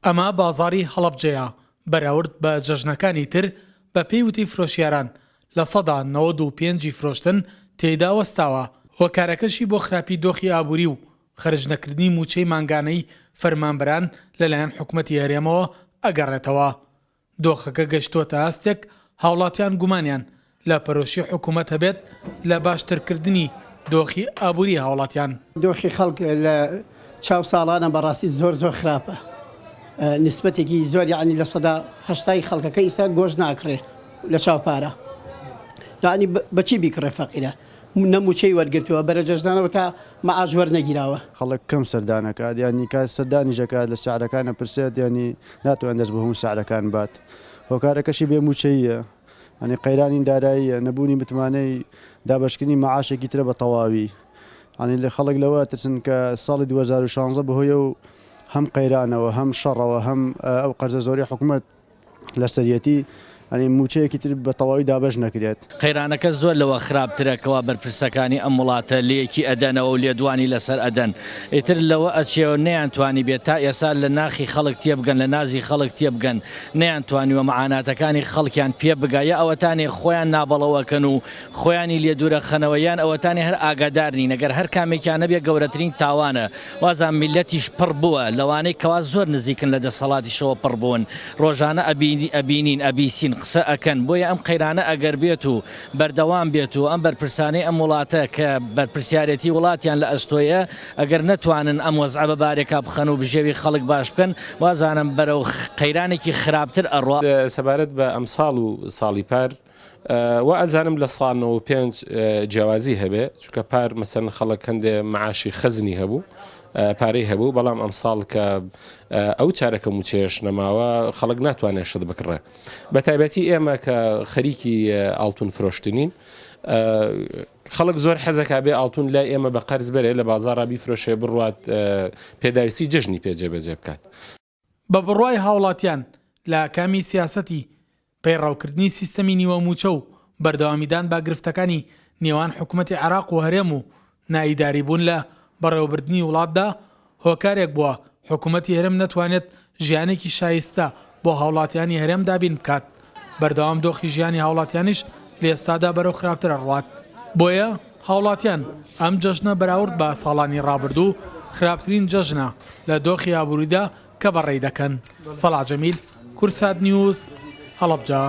ئەمە بازاری هەڵەبجەیە بەراورد بە جەژنەکانی تر بە پێی وتی فرۆشیاران لە سەدا 95 فرۆشتن تێیدا وەستاوە. هۆکارەکەشی بۆ خراپی دۆخی ئابووری و خەرج نەکردنی موچەی مانگانەی فەرمانبەران لەلایەن حکوومەتی هەرێمەوە ئەگەڕێتەوە. دۆخەکە گەشتووەتە ئاستێک هاوڵاتیان گومانیان لە پەرۆشی حکوومەت هەبێت لە باشترکردنی دۆخی ئابووری هاوڵاتیان. دۆخی خەڵک لە چاو ساڵانە بەڕاستی زۆر خراپە. نسبەتێکی زۆر یعنی لە سەدا 80 خەڵکەکە ئیسا گۆژ ناکڕێ لە چاوپارە. یعنی بەچی بیکڕێ فەقیرە نەموچەی وەرگرتووە بەرە جەژدانەوە تا مەعاش وەرنەگیراوە. خەڵک کەم سەردانەکات ینی کات سەردانیژەکات لە سعرەکانە پرسێت ینی ناتوان دەست بە هەموو سعرەکان بات. هۆکارەکەشی بێ موچەیە ئەنی قەیرانی داراییە نەبوونی متمانەی دابشکردنی مەعاشێکی ترە بە تەواوی. ئەنی لە خەڵک لەوە ترسن کە ساڵی 2016 بەهۆیە و هەم قەیرانەوە هەم شەڕەوە هەم ئەو قەرزە زۆری حکوومەت لە سەرەتی ئەنی موچەیەکی تر بە تەواوی دابش نەکرێت. قەیرانەکە زۆر لەوە خراپترەکەوە بەرپرسەکانی ئەم وڵاتە لەیەکی ئەدەنەوە و لێدوانی لەسەر ئەدەن. ئیتر لەوە ئەچێەوە نەیانتوانی بێت تا ئێسا لە ناخی خەڵک تێبگەن لە نازی خەڵک تێبگەن نەیانتوانیوە مەعاناتەکانی خەڵکیان پێ بگایە ئەوەتانی خۆیان نابەڵەوەکەن و خۆیانی لێدورە خەنەوەیان ئەوەتانی هەر ئاگادارنی نەگەر هەر کامێکیان نەبێ گەورەترین تاوانە. وازان میلەتیش پڕ بووە لەوانەی کەوا زۆر نزیکن لە دەسەڵاتیشەوە پڕ بوون ڕۆژانە ئەبینین ئەبیسین قسە ئەکەن. بۆیە ئەم قەیرانە ئەگەر بێت و بەردەوام بێت و ئەم بەرپرسانەی ئەم وڵاتە کە بەرپرسیارەتی وڵاتیان لە ئەستۆیە ئەگەر نەتوانن ئەم وەزعە بە بارێکا بخەن و بژێوی خەڵک باش بکەن وازانم بەرەو قەیرانێکی خراپتر ئەڕوا. سەبارەت بە ئەم ساڵ و ساڵی پار و ئەزانم لە ساڵ 95 جیاوازی هەبێ چونکە پار مەسەن خەڵک هەندێ معاشی خەزنی هەبوو پارەی هەبوو بەڵام ئەم ساڵ کە ئەو چارەکە موچێش نەماوە خەڵک ناتوانێت شت بکڕێ. بە تایبەتی ئێمە کە خەریکی ئاڵتون فرۆشتنین خەڵک زۆر حەزەکە بێ ئاڵتون لای ئێمە بە قەرز بەرێ لە بازاڕا بیفرۆشێ بڕوات پێداویستی جژنی پێجێبەجێ بکات. بە بڕوای هاوڵاتیان لە کامی سیاسەتی پەیڕاوکردنی سیستەمی نیوە موچە و بەردەوامیدان با گرفتەکانی نێوان حکوومەتی عێراق و هەرێم و نائیداری بوون لە بەڕێوەبردننی وڵاتدا هۆکارێک بووە حکوومەتی هەرێم نەتوانێت ژیانێکی شایستە بۆ هاوڵاتیانی هەرێم دابین بکات. بەردەوام دۆخی ژیانی هاوڵاتیانیش لە ئێستادا بەرەو خراپتر ئەڕوات. بۆیە هاوڵاتیان ئەم جەژنە بەراورد بە ساڵانی ڕابردوو خراپترین جەژنە لە دۆخی ئابووریدا کە بەڕێی دەکەن. سەلاح جەمیل، کورسات نیوز، هەڵەبجە.